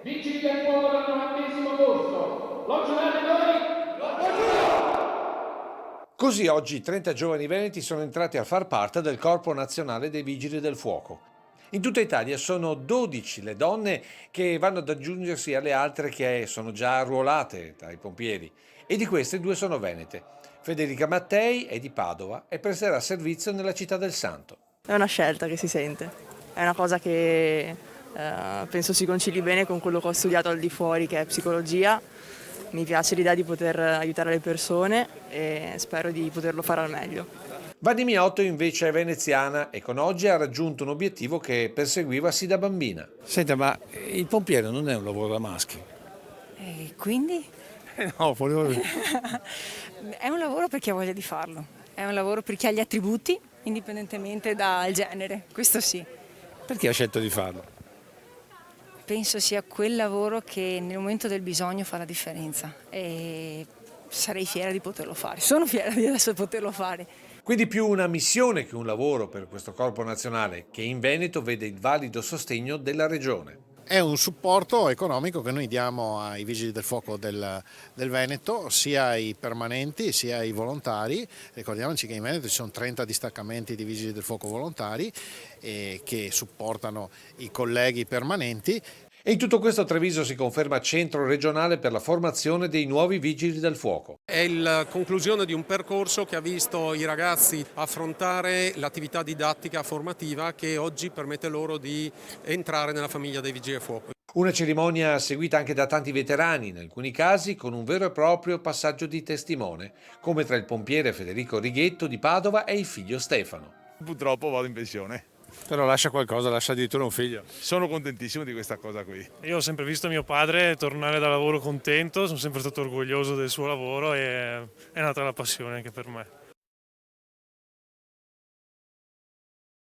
Vigili del fuoco del 90° corso, lo giurate voi? Lo giuro! Così oggi 30 giovani veneti sono entrati a far parte del Corpo Nazionale dei Vigili del Fuoco. In tutta Italia sono 12 le donne che vanno ad aggiungersi alle altre che sono già arruolate tra i pompieri, e di queste 2 sono venete. Federica Mattei è di Padova e presterà servizio nella città del Santo. È una scelta che si sente, è una cosa che penso si concili bene con quello che ho studiato al di fuori, che è psicologia. Mi piace l'idea di poter aiutare le persone e spero di poterlo fare al meglio. Vanni Miotto invece è veneziana e con oggi ha raggiunto un obiettivo che perseguiva sin da bambina. Senta, ma il pompiere non è un lavoro da maschi? E quindi? No, volevo... È un lavoro per chi ha voglia di farlo, è un lavoro per chi ha gli attributi, indipendentemente dal genere, questo sì. Perché ha scelto di farlo? Penso sia quel lavoro che nel momento del bisogno fa la differenza e sarei fiera di poterlo fare, sono fiera di adesso poterlo fare. Quindi più una missione che un lavoro per questo corpo nazionale, che in Veneto vede il valido sostegno della regione. È un supporto economico che noi diamo ai Vigili del Fuoco del Veneto, sia ai permanenti sia ai volontari. Ricordiamoci che in Veneto ci sono 30 distaccamenti di Vigili del Fuoco volontari che supportano i colleghi permanenti. E in tutto questo Treviso si conferma centro regionale per la formazione dei nuovi vigili del fuoco. È la conclusione di un percorso che ha visto i ragazzi affrontare l'attività didattica formativa che oggi permette loro di entrare nella famiglia dei Vigili del Fuoco. Una cerimonia seguita anche da tanti veterani, in alcuni casi con un vero e proprio passaggio di testimone, come tra il pompiere Federico Righetto di Padova e il figlio Stefano. Purtroppo vado in pensione. Però lascia qualcosa, lascia addirittura un figlio. Sono contentissimo di questa cosa qui. Io ho sempre visto mio padre tornare da lavoro contento, sono sempre stato orgoglioso del suo lavoro e è nata la passione anche per me.